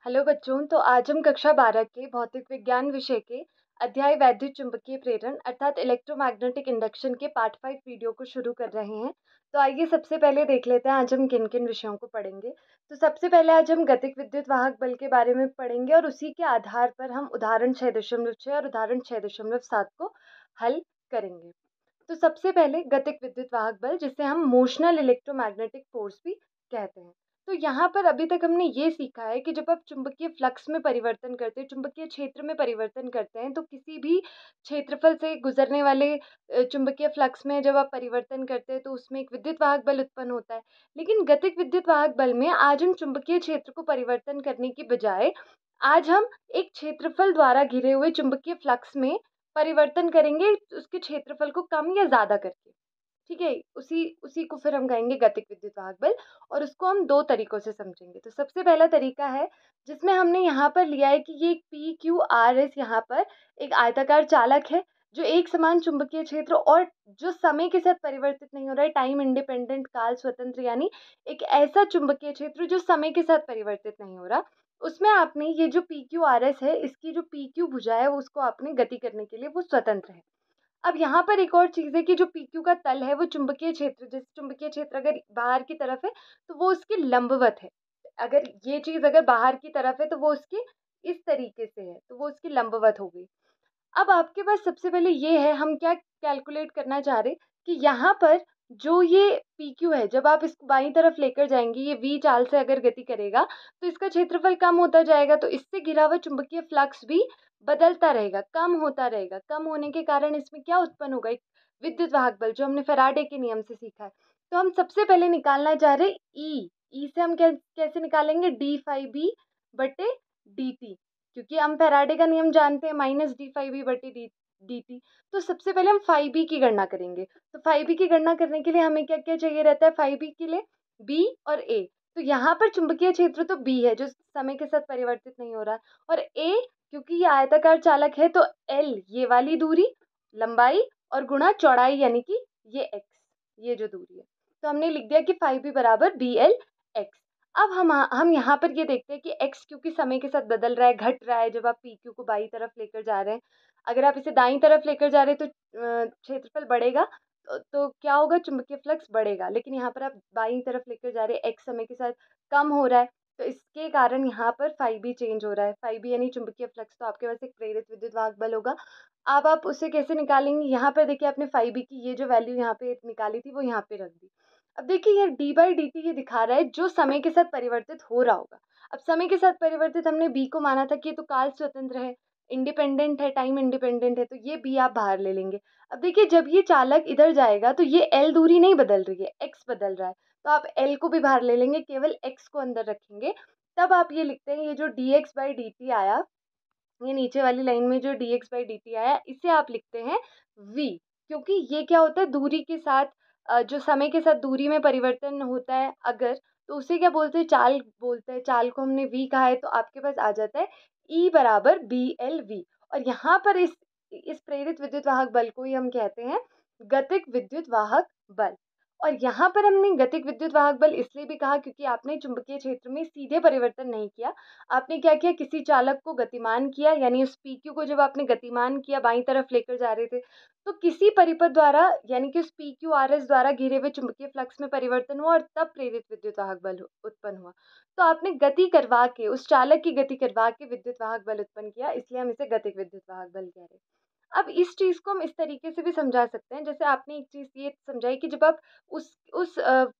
Hello बच्चों, तो आज हम कक्षा 12 के भौतिक विज्ञान विषय के अध्याय वैद्युत चुंबकीय प्रेरण अर्थात इलेक्ट्रोमैग्नेटिक इंडक्शन के पार्ट 5 वीडियो को शुरू कर रहे हैं। तो आइए सबसे पहले देख लेते हैं आज हम किन किन विषयों को पढ़ेंगे। तो सबसे पहले आज हम गतिक विद्युत वाहक बल के बारे में पढ़ेंगे और उसी के आधार पर हम उदाहरण 6.6 और उदाहरण 6.7 को हल करेंगे। तो सबसे पहले गतिक विद्युत वाहक बल, जिसे हम मोशनल इलेक्ट्रोमैग्नेटिक फोर्स भी कहते हैं। तो यहाँ पर अभी तक हमने ये सीखा है कि जब आप चुंबकीय फ्लक्स में परिवर्तन करते हैं, चुंबकीय क्षेत्र में परिवर्तन करते हैं, तो किसी भी क्षेत्रफल से गुजरने वाले चुंबकीय फ्लक्स में जब आप परिवर्तन करते हैं तो उसमें एक विद्युत वाहक बल उत्पन्न होता है। लेकिन गतिक विद्युत वाहक बल में आज हम चुंबकीय क्षेत्र को परिवर्तन करने की बजाय आज हम एक क्षेत्रफल द्वारा घिरे हुए चुंबकीय फ्लक्स में परिवर्तन करेंगे, उसके क्षेत्रफल को कम या ज़्यादा करके। ठीक है? उसी उसी को फिर हम कहेंगे गतिक विद्युत वाहक बल और उसको हम 2 तरीकों से समझेंगे। तो सबसे पहला तरीका है जिसमें हमने यहाँ पर लिया है कि ये एक PQRS यहाँ पर एक आयताकार चालक है, जो एक समान चुंबकीय क्षेत्र और जो समय के साथ परिवर्तित नहीं हो रहा है, टाइम इंडिपेंडेंट, काल स्वतंत्र, यानी एक ऐसा चुंबकीय क्षेत्र जो समय के साथ परिवर्तित नहीं हो रहा, उसमें आपने ये जो PQRS है, इसकी जो PQ भुजा है, उसको आपने गति करने के लिए वो स्वतंत्र है। अब यहाँ पर एक और चीज़ है कि जो PQ का तल है वो चुंबकीय क्षेत्र, जैसे चुंबकीय क्षेत्र अगर बाहर की तरफ है तो वो उसके लंबवत है। अगर ये चीज़ अगर बाहर की तरफ है तो वो उसके इस तरीके से है, तो वो उसकी लंबवत हो गई। अब आपके पास सबसे पहले ये है, हम क्या कैलकुलेट करना चाह रहे कि यहाँ पर जो ये PQ है, जब आप इसको बाईं तरफ लेकर जाएंगे, ये V चाल से अगर गति करेगा तो इसका क्षेत्रफल कम होता जाएगा, तो इससे घिरा हुआ चुंबकीय फ्लक्स भी बदलता रहेगा, कम होता रहेगा। कम होने के कारण इसमें क्या उत्पन्न होगा, एक विद्युत वाहक बल, जो हमने फैराडे के नियम से सीखा है। तो हम सबसे पहले निकालना चाह रहे ई से हम कैसे निकालेंगे, डी फाई बी बटे डी टी, क्योंकि हम फैराडे का नियम जानते हैं, माइनस डी फाई बी बटे डी टी। तो सबसे पहले हम फाई बी की गणना करेंगे। तो फाई बी की गणना करने के लिए हमें क्या क्या चाहिए रहता है, फाई बी के लिए बी और ए। तो यहाँ पर चुंबकीय क्षेत्र तो बी है, जो समय के साथ परिवर्तित नहीं हो रहा है, और ए क्योंकि ये आयताकार चालक है तो एल ये वाली दूरी, लंबाई, और गुणा चौड़ाई यानी कि ये एक्स, ये जो दूरी है। तो हमने लिख दिया कि फाइव बी बराबर बी एल एक्स। अब हम यहाँ पर ये देखते हैं कि x क्योंकि समय के साथ बदल रहा है, घट रहा है, जब आप PQ को बाईं तरफ लेकर जा रहे हैं, अगर आप इसे दाईं तरफ लेकर जा रहे हैं तो क्षेत्रफल बढ़ेगा, तो क्या होगा, चुंबकीय फ्लक्स बढ़ेगा। लेकिन यहाँ पर आप बाईं तरफ लेकर जा रहे हैं, x समय के साथ कम हो रहा है, तो इसके कारण यहाँ पर फाइव बी चेंज हो रहा है। फाइव बी यानी चुंबकीय फ्लक्स, तो आपके पास एक प्रेरित विद्युत वाहक बल होगा। अब आप उसे कैसे निकालेंगे, यहाँ पर देखिए आपने फाइव बी की ये जो वैल्यू यहाँ पे निकाली थी वो यहाँ पे रख दी। अब देखिए ये डी बाई डी टी ये दिखा रहा है जो समय के साथ परिवर्तित हो रहा होगा। अब समय के साथ परिवर्तित हमने बी को माना था कि ये तो काल स्वतंत्र है, इंडिपेंडेंट है, टाइम इंडिपेंडेंट है, तो ये बी आप बाहर ले लेंगे। अब देखिए जब ये चालक इधर जाएगा तो ये एल दूरी नहीं बदल रही है, एक्स बदल रहा है, तो आप एल को भी बाहर ले लेंगे, केवल एक्स को अंदर रखेंगे। तब आप ये लिखते हैं, ये जो D x by D T आया, ये नीचे वाली लाइन में जो D x by D T आया, इसे आप लिखते हैं v, क्योंकि ये क्या होता है, दूरी के साथ जो समय के साथ दूरी में परिवर्तन होता है अगर, तो उसे क्या बोलते हैं, चाल बोलते हैं। चाल को हमने v कहा है, तो आपके पास आ जाता है E बराबर बी एल वी। और यहाँ पर इस प्रेरित विद्युत वाहक बल को ही हम कहते हैं गतिक विद्युत वाहक बल। और यहाँ पर हमने गतिक विद्युत वाहक बल इसलिए भी कहा क्योंकि आपने चुंबकीय क्षेत्र में सीधे परिवर्तन नहीं किया, आपने क्या किया, किसी चालक को गतिमान किया, यानी उस PQ को जब आपने गतिमान किया, बाईं तरफ लेकर जा रहे थे, तो किसी परिपथ द्वारा यानी कि उस PQRS द्वारा घिरे हुए चुंबकीय फ्लक्स में परिवर्तन हुआ और तब प्रेरित विद्युत वाहक बल उत्पन्न हुआ। तो आपने गति करवा के, उस चालक की गति करवा के विद्युत वाहक बल उत्पन्न किया, इसलिए हम इसे गतिक विद्युत वाहक बल कह रहे हैं। अब इस चीज़ को हम इस तरीके से भी समझा सकते हैं, जैसे आपने एक चीज़ ये समझाई कि जब आप उस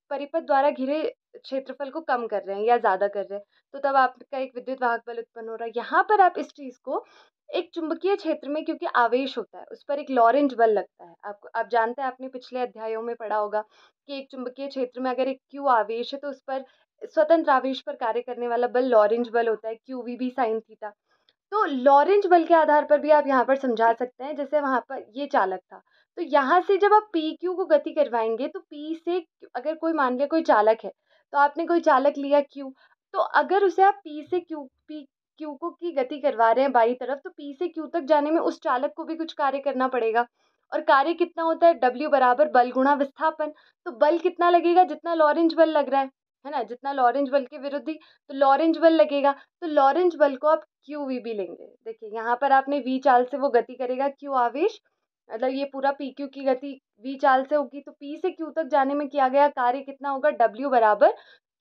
परिपथ द्वारा घिरे क्षेत्रफल को कम कर रहे हैं या ज़्यादा कर रहे हैं, तो तब आपका एक विद्युत वाहक बल उत्पन्न हो रहा है। यहाँ पर आप इस चीज़ को एक चुंबकीय क्षेत्र में, क्योंकि आवेश होता है, उस पर एक लॉरेंज बल लगता है। आप जानते हैं, आपने पिछले अध्यायों में पढ़ा होगा कि एक चुंबकीय क्षेत्र में अगर एक Q आवेश है तो उस पर स्वतंत्र आवेश पर कार्य करने वाला बल लॉरेंज बल होता है, QV साइन थीटा। तो लॉरेंज बल के आधार पर भी आप यहाँ पर समझा सकते हैं, जैसे वहाँ पर ये चालक था, तो यहाँ से जब आप PQ को गति करवाएंगे तो P से, अगर कोई मान लिया कोई चालक है, तो आपने कोई चालक लिया Q, तो अगर उसे आप Q को की गति करवा रहे हैं बाई तरफ, तो P से Q तक जाने में उस चालक को भी कुछ कार्य करना पड़ेगा। और कार्य कितना होता है, W बराबर बल गुणा विस्थापन। तो बल कितना लगेगा, जितना लॉरेंज बल लग रहा है। है ना, जितना लॉरेंज बल के विरुद्ध ही, तो लॉरेंज बल लगेगा, तो लॉरेंज बल को आप QVB लेंगे। देखिए यहाँ पर आपने V चाल से वो गति करेगा, Q आवेश, मतलब ये पूरा PQ की गति V चाल से होगी, तो P से Q तक जाने में किया गया कार्य कितना होगा, W बराबर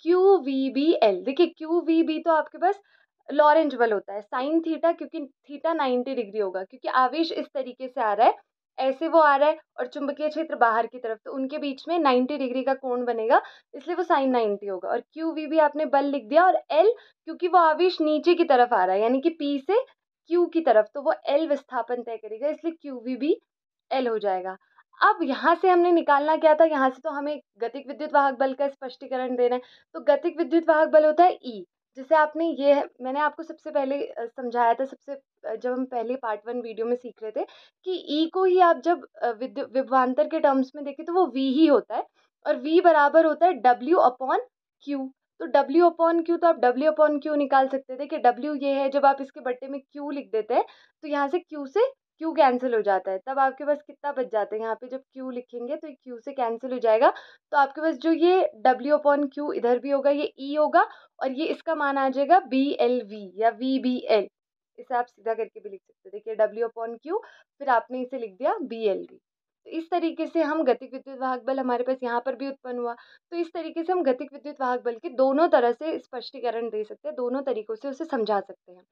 QVBL। देखिए QVB तो आपके पास लॉरेंज बल होता है, साइन थीटा, क्योंकि थीटा 90 डिग्री होगा, क्योंकि आवेश इस तरीके से आ रहा है, ऐसे वो आ रहा है और चुंबकीय क्षेत्र बाहर की तरफ, तो उनके बीच में 90 डिग्री का कोण बनेगा, इसलिए वो साइन 90 होगा। और QV भी आपने बल लिख दिया, और L क्योंकि वो आवेश नीचे की तरफ आ रहा है, यानी कि P से Q की तरफ, तो वो L विस्थापन तय करेगा, इसलिए QV भी L हो जाएगा। अब यहाँ से हमने निकालना क्या था, यहाँ से तो हमें गतिक विद्युत वाहक बल का स्पष्टीकरण देना है, तो गतिक विद्युत वाहक बल होता है E। जैसे आपने मैंने आपको सबसे पहले समझाया था, जब हम पहले पार्ट 1 वीडियो में सीख रहे थे कि E को ही आप जब विभवांतर के टर्म्स में देखें तो वो V ही होता है, और V बराबर होता है W/Q। तो W/Q, तो आप W/Q निकाल सकते थे। देखिए W ये है, जब आप इसके बट्टे में Q लिख देते हैं तो यहाँ से Q से Q कैंसिल हो जाता है, तब आपके पास कितना बच जाता है, यहाँ पे जब Q लिखेंगे तो Q से कैंसिल हो जाएगा, तो आपके पास जो ये W/Q इधर भी होगा, ये E होगा, और ये इसका मान आ जाएगा BLV या VBL। इसे आप सीधा करके भी लिख सकते हैं। देखिए W/Q, फिर आपने इसे लिख दिया BLV। तो इस तरीके से हम गतिक विद्युत वाहक बल हमारे पास यहाँ पर भी उत्पन्न हुआ। तो इस तरीके से हम गतिक विद्युत वाहक बल के दोनों तरह से स्पष्टीकरण दे सकते हैं, दोनों तरीकों से उसे समझा सकते हैं।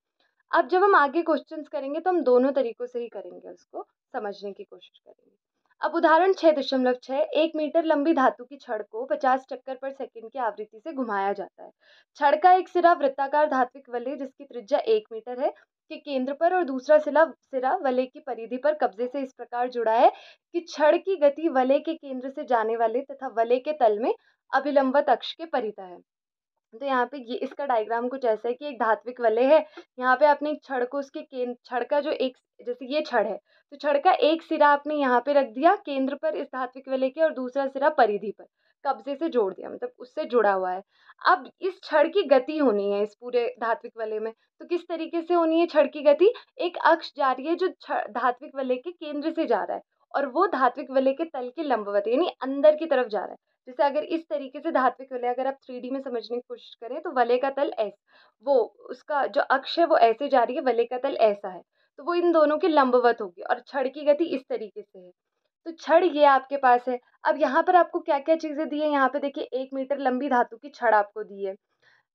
अब जब हम आगे क्वेश्चंस करेंगे तो हम दोनों तरीकों से ही करेंगे, उसको समझने की कोशिश करेंगे। अब उदाहरण 6.6, 1 मीटर लंबी धातु की छड़ को 50 चक्कर पर सेकंड की आवृत्ति से घुमाया जाता है। छड़ का एक सिरा वृत्ताकार धात्विक वलय जिसकी त्रिज्या 1 मीटर है के केंद्र पर, और दूसरा सिरा वलय की परिधि पर कब्जे से इस प्रकार जुड़ा है कि छड़ की गति वलय के केंद्र से जाने वाले तथा वलय के तल में अभिलंबवत अक्ष के परितः है। तो यहाँ पे ये इसका डायग्राम कुछ ऐसा है कि एक धात्विक वलय है, यहाँ पे आपने एक छड़ को उसके छड़ का जो एक, जैसे ये छड़ है, तो छड़ का एक सिरा आपने यहाँ पे रख दिया केंद्र पर इस धात्विक वलय के, और दूसरा सिरा परिधि पर कब्जे से जोड़ दिया, मतलब उससे जुड़ा हुआ है। अब इस छड़ की गति होनी है इस पूरे धात्विक वलय में, तो किस तरीके से होनी है छड़ की गति, एक अक्ष जा रही है जो धात्विक वलय के केंद्र से जा रहा है, और वो धात्विक वलय के तल के लंबवत है, यानी अंदर की तरफ जा रहा है। जैसे अगर इस तरीके से धात्विक वलय अगर आप 3D में समझने की कोशिश करें, तो वलय का तल वो उसका जो अक्ष है वो ऐसे जा रही है, वलय का तल ऐसा है, तो वो इन दोनों के लंबवत होगी, और छड़ की गति इस तरीके से है। तो छड़ ये आपके पास है। अब यहाँ पर आपको क्या क्या चीजें दी है, यहाँ पे देखिए 1 मीटर लंबी धातु की छड़ आपको दी है।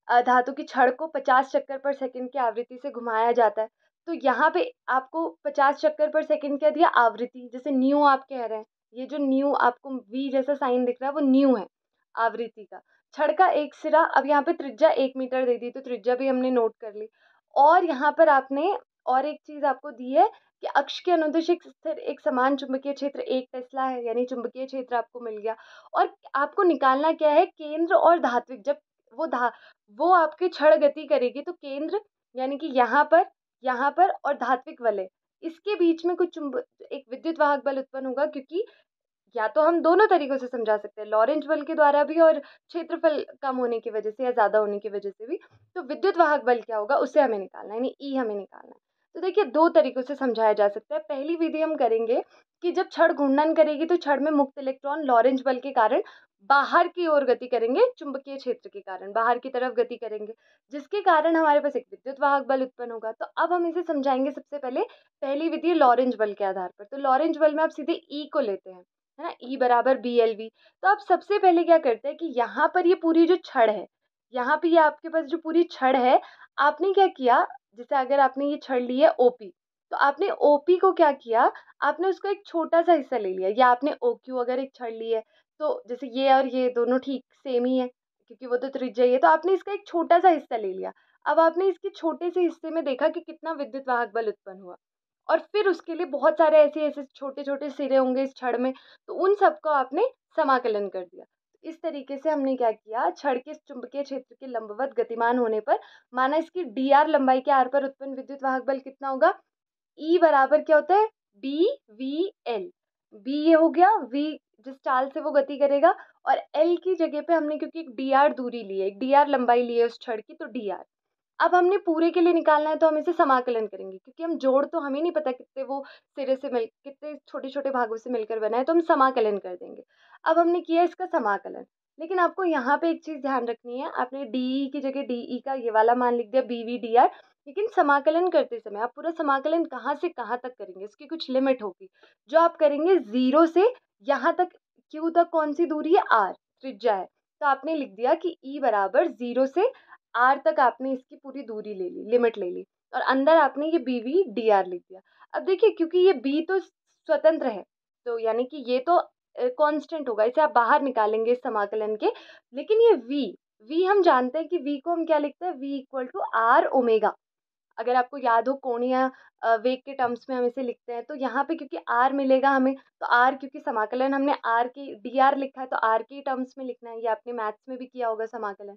धातु की छड़ को 50 चक्कर पर सेकंड की आवृत्ति से घुमाया जाता है। तो यहाँ पे आपको 50 चक्कर पर सेकंड क्या दिया, आवृत्ति, जैसे न्यू आप कह रहे हैं, ये जो न्यू आपको V जैसा साइन दिख रहा है वो न्यू है आवृत्ति का। छड़ का एक सिरा, अब यहाँ पे त्रिज्या 1 मीटर दे दी, तो त्रिज्या भी हमने नोट कर ली। और यहाँ पर आपने और एक चीज आपको दी है कि अक्ष के अनुदिश स्थिर एक समान चुंबकीय क्षेत्र 1 टेस्ला है, यानी चुंबकीय क्षेत्र आपको मिल गया। और आपको निकालना क्या है, केंद्र और धात्विक, जब वो आपकी छड़ गति करेगी तो केंद्र यानी कि यहाँ पर और धात्विक वलय, इसके बीच में कुछ एक विद्युत वाहक बल उत्पन्न होगा, क्योंकि या तो हम दोनों तरीकों से समझा सकते हैं, लॉरेंज बल के द्वारा भी और क्षेत्रफल कम होने की वजह से या ज्यादा होने की वजह से भी। तो विद्युत वाहक बल क्या होगा उसे हमें निकालना है, यानी ई हमें निकालना है। तो देखिए दो तरीकों से समझाया जा सकता है। पहली विधि हम करेंगे कि जब छड़ घूर्णन करेगी तो छड़ में मुक्त इलेक्ट्रॉन लॉरेंज बल के कारण बाहर की ओर गति करेंगे, चुंबकीय क्षेत्र के कारण बाहर की तरफ गति करेंगे, जिसके कारण हमारे पास एक विद्युत वाहक बल उत्पन्न होगा। तो अब हम इसे समझाएंगे सबसे पहले। पहली विधि है लॉरेंज बल के आधार पर। तो लॉरेंज बल में आप सीधे ई को लेते हैं, है ना, E बराबर BLV। तो आप सबसे पहले क्या करते हैं कि यहाँ पर ये पूरी जो छड़ है, यहाँ पे ये आपके पास जो पूरी छड़ है, आपने क्या किया, जैसे अगर आपने ये छड़ ली है OP, तो आपने OP को क्या किया, आपने उसका एक छोटा सा हिस्सा ले लिया, या आपने OQ अगर एक छड़ ली है, तो जैसे ये और ये दोनों ठीक सेम ही है क्योंकि वो तो त्रिज्या ही है, तो आपने इसका एक छोटा सा हिस्सा ले लिया। अब आपने इसके छोटे से हिस्से में देखा कि कितना विद्युत वाहक बल उत्पन्न हुआ, और फिर उसके लिए बहुत सारे ऐसे ऐसे छोटे छोटे सिरे होंगे इस छड़ में, तो उन सबको आपने समाकलन कर दिया। तो इस तरीके से हमने क्या किया, छड़ के चुंबकीय क्षेत्र के लंबवत गतिमान होने पर माना इसकी dr लंबाई के r पर उत्पन्न विद्युत वाहक बल कितना होगा, E बराबर क्या होता है BVL। B ये हो गया, V जिस चाल से वो गति करेगा, और L की जगह पे हमने क्योंकि एक dr दूरी ली है, एक dr लंबाई ली है उस छड़ की, तो dr। अब हमने पूरे के लिए निकालना है तो हम इसे समाकलन करेंगे, क्योंकि हम जोड़ तो हमें नहीं पता कितने छोटे छोटे भागों से मिलकर बना है, तो हम समाकलन कर देंगे। अब हमने किया इसका समाकलन, लेकिन आपको यहाँ पे एक चीज़ ध्यान रखनी है, आपने डी की जगह डी का ये वाला मान लिख दिया BV/DR, लेकिन समाकलन करते समय आप पूरा समाकलन कहाँ से कहाँ तक करेंगे, इसकी कुछ लिमिट होगी। जो आप करेंगे 0 से यहाँ तक, Q तक कौन सी दूरी है, R त्रिज्या है, तो आपने लिख दिया कि E बराबर 0 से R तक आपने इसकी पूरी दूरी ले ली, लिमिट ले ली, और अंदर आपने ये BV/DR लिख दिया। अब देखिए क्योंकि ये B तो स्वतंत्र है, तो यानी कि ये तो कांस्टेंट होगा, इसे आप बाहर निकालेंगे इस समाकलन के, लेकिन ये v हम जानते हैं कि v को हम क्या लिखते हैं, v equal to r omega. अगर आपको याद हो कोणीय वेग के टर्म्स में हम इसे लिखते हैं, तो यहाँ पे क्योंकि r मिलेगा हमें, तो r क्योंकि समाकलन हमने r की dr लिखा है तो r के टर्म्स में लिखना है, ये आपने मैथ्स में भी किया होगा समाकलन।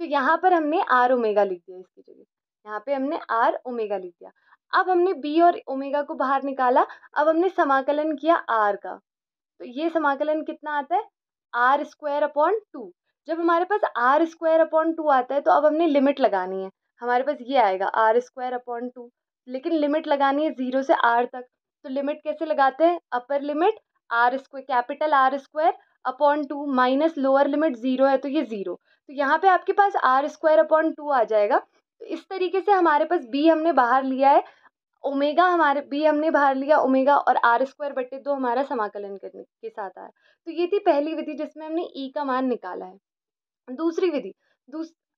तो यहाँ पर हमने r ओमेगा लिख दिया इसकी जगह, यहाँ पे हमने r ओमेगा लिख दिया। अब हमने b और ओमेगा को बाहर निकाला, अब हमने समाकलन किया r का, तो ये समाकलन कितना आता है, r² / 2। जब हमारे पास r² / 2 आता है तो अब हमने लिमिट लगानी है, हमारे पास ये आएगा r² / 2, लेकिन लिमिट लगानी है 0 से r तक। तो लिमिट कैसे लगाते हैं, upper limit r² capital R²/2 minus lower limit 0 है तो ये 0, तो यहाँ पे आपके पास r² / 2 आ जाएगा। तो इस तरीके से हमारे पास b हमने बाहर लिया है, ओमेगा हमारे बी हमने बाहर लिया ओमेगा, और r² / 2 हमारा समाकलन करने के साथ आया। तो ये थी पहली विधि जिसमें हमने ई का मान निकाला है। दूसरी विधि,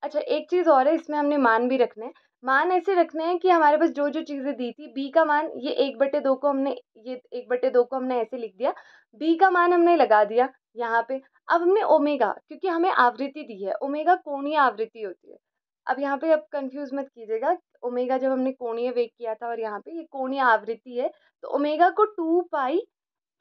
अच्छा एक चीज़ और है, इसमें हमने मान भी रखने हैं। मान ऐसे रखने हैं कि हमारे पास जो जो चीज़ें दी थी, बी का मान ये 1/2 को हमने, ये 1/2 को हमने ऐसे लिख दिया, बी का मान हमने लगा दिया यहाँ पे। अब हमने ओमेगा, क्योंकि हमें आवृत्ति दी है, ओमेगा कोणीय आवृत्ति होती है। अब यहाँ पे अब कंफ्यूज मत कीजिएगा, ओमेगा जब हमने कोणीय वेग किया था और यहाँ पे ये कोणीय आवृत्ति है, तो ओमेगा को 2 पाई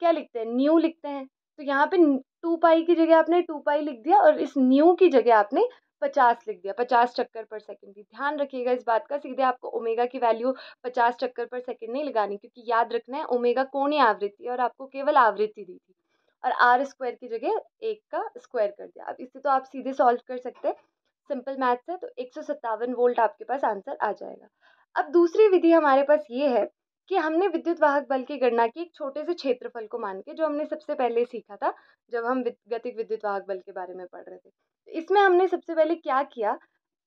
क्या लिखते हैं, न्यू लिखते हैं। तो यहाँ पे 2 पाई की जगह आपने 2 पाई लिख दिया, और इस न्यू की जगह आपने 50 लिख दिया, 50 चक्कर पर सेकंड की। ध्यान रखिएगा इस बात का, सीधे आपको ओमेगा की वैल्यू 50 चक्कर पर सेकंड नहीं लगानी, क्योंकि याद रखना है ओमेगा कोणीय आवृत्ति है और आपको केवल आवृत्ति दी थी, और r² की जगह 1 का स्क्वायर कर दिया। अब इसे तो आप सीधे सॉल्व कर सकते हैं, सिंपल मैथ्स है, तो 157 वोल्ट आपके पास आंसर आ जाएगा। अब दूसरी विधि हमारे पास ये है कि हमने विद्युत वाहक बल की गणना की एक छोटे से क्षेत्रफल को मान के, जो हमने सबसे पहले सीखा था जब हम गतिक विद्युत वाहक बल के बारे में पढ़ रहे थे। तो इसमें हमने सबसे पहले क्या किया,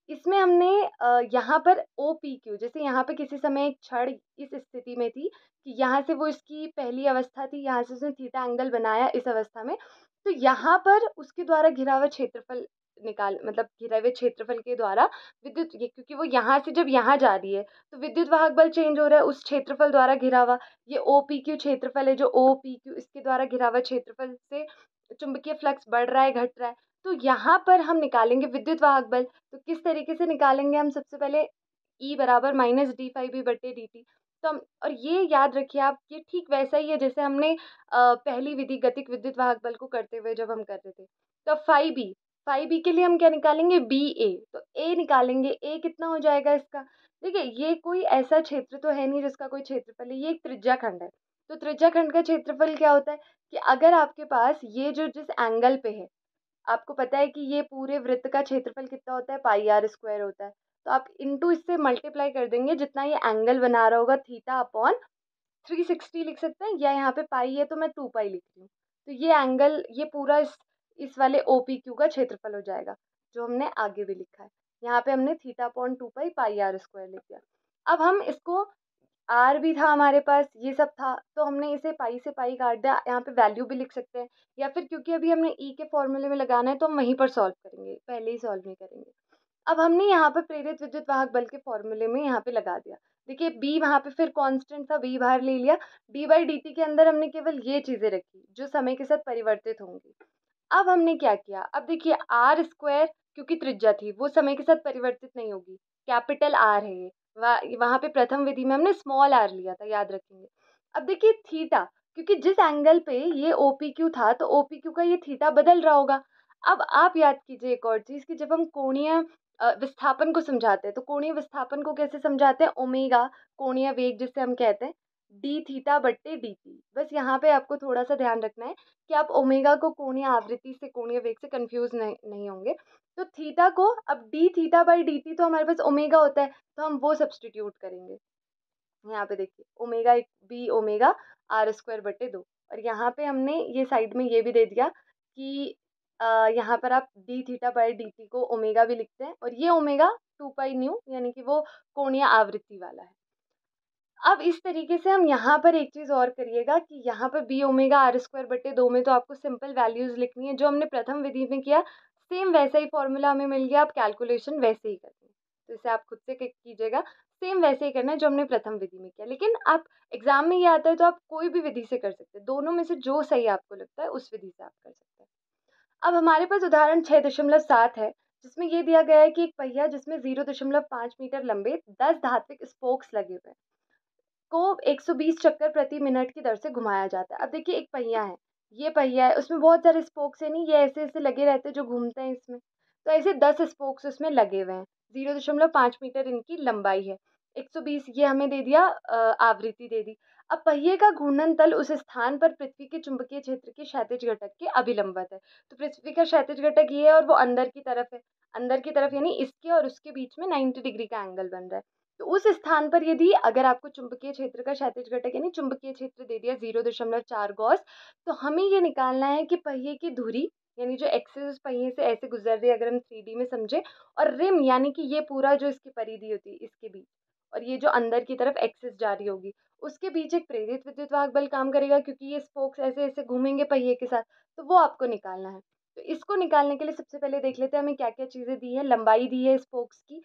इसमें हमने यहाँ पर OPQ, जैसे यहाँ पे किसी समय एक छड़ इस स्थिति में थी कि यहाँ से वो इसकी पहली अवस्था थी, यहाँ से उसने थीटा एंगल बनाया इस अवस्था में, तो यहाँ पर उसके द्वारा घिरा हुआ क्षेत्रफल मतलब घिरे हुए क्षेत्रफल के द्वारा विद्युत, ये क्योंकि वो यहाँ से जब यहाँ जा रही है तो विद्युत वाहक बल चेंज हो रहा है उस क्षेत्रफल द्वारा घिरा हुआ। ये OPQ क्षेत्रफल है, जो OPQ इसके द्वारा घिरा हुआ क्षेत्रफल से चुंबकीय फ्लक्स बढ़ रहा है घट रहा है, तो यहाँ पर हम निकालेंगे विद्युत वाहक बल। तो किस तरीके से निकालेंगे, हम सबसे पहले E बराबर -d∅b/dt, तो हम, और ये याद रखिए आप, ये ठीक वैसा ही है जैसे हमने पहली विधि गतिक विद्युत वाहक बल को करते हुए जब हम कर रहे थे। तो फाई बी के लिए हम क्या निकालेंगे, BA, तो A निकालेंगे, A कितना हो जाएगा इसका, देखिए ये कोई ऐसा क्षेत्र तो है नहीं जिसका कोई क्षेत्रफल है, ये एक त्रिज्याखंड है। तो त्रिज्याखंड का क्षेत्रफल क्या होता है कि अगर आपके पास ये जो जिस एंगल पे है, आपको पता है कि ये पूरे वृत्त का क्षेत्रफल कितना होता है, πr² होता है, तो आप इनटू इससे मल्टीप्लाई कर देंगे, जितना ये एंगल बना रहा होगा θ/360 लिख सकते हैं, या यहाँ पे पाई है तो मैं 2 पाई लिख रही हूँ। तो ये एंगल, ये पूरा इस वाले OPQ का क्षेत्रफल हो जाएगा, जो हमने आगे भी लिखा है। यहाँ पे हमने θ/2 पाई πr² लिख दिया। अब हम इसको, आर भी था हमारे पास, ये सब था, तो हमने इसे पाई से पाई काट दिया, यहाँ पे वैल्यू भी लिख सकते हैं, या फिर क्योंकि अभी हमने ई के फॉर्मूले में लगाना है तो हम वहीं पर सॉल्व करेंगे, पहले ही सॉल्व नहीं करेंगे। अब हमने यहाँ पर प्रेरित विद्युत वाहक बल के फॉर्मूले में यहाँ पे लगा दिया, देखिए बी वहाँ पे फिर कांस्टेंट था, बी बाहर ले लिया, d/dt के अंदर हमने केवल ये चीजें रखी जो समय के साथ परिवर्तित होंगी। अब हमने क्या किया, अब देखिए r² क्योंकि त्रिज्या थी वो समय के साथ परिवर्तित नहीं होगी, कैपिटल R है ये, वहाँ पे प्रथम विधि में हमने स्मॉल r लिया था, याद रखेंगे। अब देखिए थीटा, क्योंकि जिस एंगल पे ये OPQ था तो OPQ का ये थीटा बदल रहा होगा। अब आप याद कीजिए एक और चीज़ कि जब हम कोणीय विस्थापन को समझाते हैं तो कोणीय विस्थापन को कैसे समझाते हैं, ओमेगा कोणीय वेग जिसे हम कहते हैं dθ/dt। बस यहाँ पे आपको थोड़ा सा ध्यान रखना है कि आप ओमेगा को कोणीय आवृत्ति से, कोणीय वेग से कंफ्यूज नहीं होंगे। तो थीटा को, अब dθ/dt तो हमारे पास ओमेगा होता है, तो हम वो सब्सटीट्यूट करेंगे। यहाँ पे देखिए ओमेगा बी ओमेगा r² बटे 2, और यहाँ पे हमने ये साइड में ये भी दे दिया कि यहाँ पर आप D theta by D T को ओमेगा भी लिखते हैं, और ये ओमेगा 2 पाई न्यू यानी कि वो कोणीय आवृत्ति वाला है। अब इस तरीके से हम यहाँ पर एक चीज़ और करिएगा कि यहाँ पर बी ओमेगा आर स्क्वायर बटे 2 में तो आपको सिंपल वैल्यूज़ लिखनी है, जो हमने प्रथम विधि में किया सेम वैसा ही फॉर्मूला हमें मिल गया, आप कैलकुलेशन वैसे ही करनी है। तो इसे आप खुद से कीजिएगा, सेम वैसे ही करना है जो हमने प्रथम विधि में किया। लेकिन आप एग्जाम में ये आता है तो आप कोई भी विधि से कर सकते हैं, दोनों में से जो सही आपको लगता है उस विधि से आप कर सकते हैं। अब हमारे पास उदाहरण 6.7 है, जिसमें ये दिया गया है कि एक पहिया जिसमें 0.5 मीटर लंबे 10 धात्विक स्पोक्स लगे हुए हैं को 120 चक्कर प्रति मिनट की दर से घुमाया जाता है। अब देखिए एक पहिया है, ये पहिया है, उसमें बहुत सारे स्पोक्स है, नहीं ये ऐसे ऐसे लगे रहते हैं जो घूमते हैं इसमें, तो ऐसे 10 स्पोक्स उसमें लगे हुए हैं। 0.5 मीटर इनकी लंबाई है, 120 ये हमें दे दिया, आवृत्ति दे दी। अब पहिए का घूर्णन तल उस स्थान पर पृथ्वी के चुंबकीय क्षेत्र के क्षैतिज घटक के अभिलंबत है। तो पृथ्वी का क्षैतिज घटक ये है और वो अंदर की तरफ है, अंदर की तरफ यानी इसके और उसके बीच में 90 डिग्री का एंगल बन रहा है। तो उस स्थान पर यदि अगर आपको चुंबकीय क्षेत्र का क्षैतिज घटक यानी चुंबकीय क्षेत्र दे दिया 0.4 गॉस, तो हमें ये निकालना है कि पहिए की धुरी यानी जो एक्सिस पहिए से ऐसे गुजर रही है, अगर हम 3D में समझे, और रिम यानी कि ये पूरा जो इसकी परिधि होती है इसके बीच, और ये जो अंदर की तरफ एक्सिस जा रही होगी उसके बीच एक प्रेरित विद्युत वाहक बल काम करेगा, क्योंकि ये स्पोक्स ऐसे ऐसे घूमेंगे पहिए के साथ, तो वो आपको निकालना है। तो इसको निकालने के लिए सबसे पहले देख लेते हैं हमें क्या क्या चीज़ें दी है। लंबाई दी है स्पोक्स की,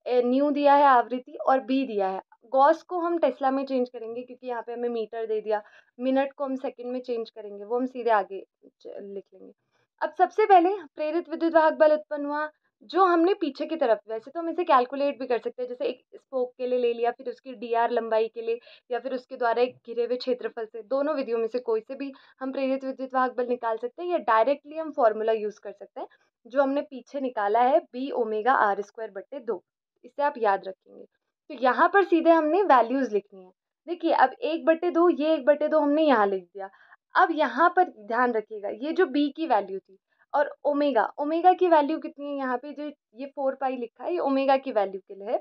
न्यू दिया है आवृत्ति, और बी दिया है। गॉस को हम टेस्ला में चेंज करेंगे क्योंकि यहाँ पे हमें मीटर दे दिया, मिनट को हम सेकंड में चेंज करेंगे, वो हम सीधे आगे लिख लेंगे। अब सबसे पहले प्रेरित विद्युत वाहक बल उत्पन्न हुआ जो हमने पीछे की तरफ, वैसे तो हम इसे कैलकुलेट भी कर सकते हैं, जैसे एक स्पोक के लिए ले लिया, फिर उसकी डी लंबाई के लिए, या फिर उसके द्वारा एक घिरे हुए क्षेत्रफल से, दोनों विधियों में से कोई से भी हम प्रेरित विद्युत वाहक बल निकाल सकते हैं, या डायरेक्टली हम फॉर्मूला यूज कर सकते हैं जो हमने पीछे निकाला है, बी ओमेगा आर स्क्वायर बटे 2। इससे आप याद रखेंगे। तो यहाँ पर सीधे हमने वैल्यूज लिखनी है। देखिए अब 1/2, ये 1/2 हमने यहाँ लिख दिया। अब यहाँ पर ध्यान रखिएगा, ये जो बी की वैल्यू थी और ओमेगा, ओमेगा की वैल्यू कितनी है, यहाँ पे जो ये 4 पाई लिखा है ये ओमेगा की वैल्यू के लिए है।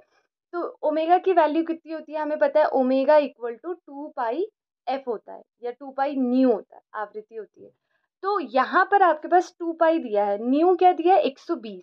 तो ओमेगा की वैल्यू कितनी होती है हमें पता है, omega equal to 2 pi F होता है, या 2 पाई न्यू होता है, आवृत्ति होती है। तो यहाँ पर आपके पास 2 पाई दिया है, न्यू क्या दिया है 120।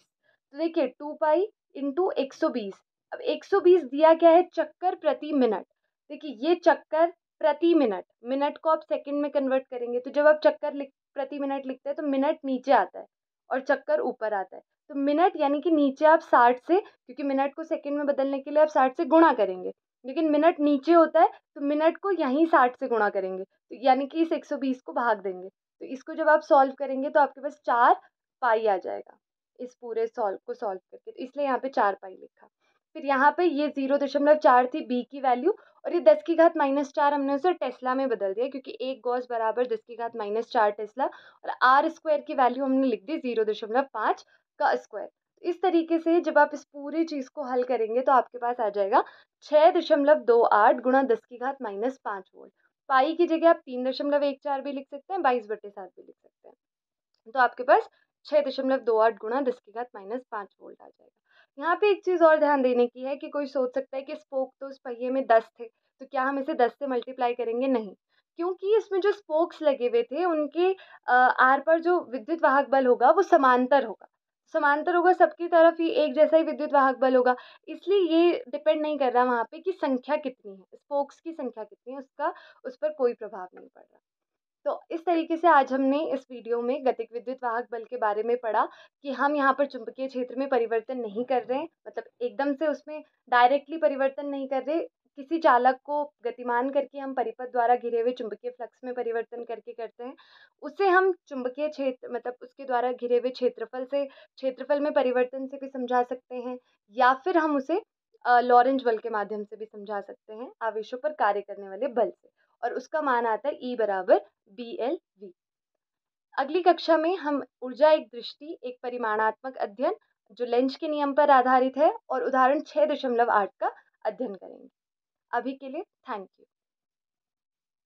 तो देखिए 2 पाई इंटू 120। अब 120 दिया क्या है, चक्कर प्रति मिनट। देखिए ये चक्कर प्रति मिनट, मिनट को आप सेकंड में कन्वर्ट करेंगे, तो जब आप चक्कर प्रति मिनट लिखते हैं तो मिनट नीचे आता है और चक्कर ऊपर आता है। तो मिनट यानी कि नीचे आप 60 से, क्योंकि मिनट को सेकंड में बदलने के लिए आप 60 से गुणा करेंगे, लेकिन मिनट नीचे होता है तो मिनट को यहीं 60 से गुणा करेंगे, तो यानी कि इस 120 को भाग देंगे। तो इसको जब आप सॉल्व करेंगे तो आपके पास 4 पाई आ जाएगा, इस पूरे सॉल्व करके, तो इसलिए यहाँ पे 4 पाई लिखा। फिर यहाँ पे ये 0.4 थी बी की वैल्यू, और ये 10 की घात -4 हमने उसे टेस्ला में बदल दिया, क्योंकि 1 गॉस बराबर 10 की घात -4 टेस्ला, और आर स्क्वायर की वैल्यू हमने लिख दी 0.5 का स्क्वायर। इस तरीके से जब आप इस पूरी चीज़ को हल करेंगे तो आपके पास आ जाएगा 6.28 गुणा 10 की घात -5 वोल्ट। पाई की जगह आप 3.14 भी लिख सकते हैं, 22/7 भी लिख सकते हैं। तो आपके पास 6.28 गुणा 10 की घात -5 वोल्ट आ जाएगा। यहाँ पे एक चीज़ और ध्यान देने की है कि कोई सोच सकता है कि स्पोक तो उस पहिए में 10 थे, तो क्या हम इसे 10 से मल्टीप्लाई करेंगे? नहीं, क्योंकि इसमें जो स्पोक्स लगे हुए थे उनके आर पर जो विद्युत वाहक बल होगा वो समांतर होगा, समांतर होगा, सबकी तरफ ही एक जैसा ही विद्युत वाहक बल होगा। इसलिए ये डिपेंड नहीं कर रहा वहाँ पे कि संख्या कितनी है, स्पोक्स की संख्या कितनी है, उसका उस पर कोई प्रभाव नहीं पड़ रहा। तो इस तरीके से आज हमने इस वीडियो में गतिक विद्युत वाहक बल के बारे में पढ़ा कि हम यहाँ पर चुंबकीय क्षेत्र में परिवर्तन नहीं कर रहे हैं, मतलब एकदम से उसमें डायरेक्टली परिवर्तन नहीं कर रहे, किसी चालक को गतिमान करके हम परिपथ द्वारा घिरे हुए चुंबकीय फ्लक्स में परिवर्तन करके करते हैं। उसे हम चुंबकीय क्षेत्र मतलब उसके द्वारा घिरे हुए क्षेत्रफल में परिवर्तन से भी समझा सकते हैं, या फिर हम उसे लॉरेंज बल के माध्यम से भी समझा सकते हैं, आवेशों पर कार्य करने वाले बल से, और उसका मान आता है E बराबर BLV। अगली कक्षा में हम ऊर्जा एक दृष्टि एक परिमाणात्मक अध्ययन जो लेंज के नियम पर आधारित है और उदाहरण 6.8 का अध्ययन करेंगे। अभी के लिए थैंक यू।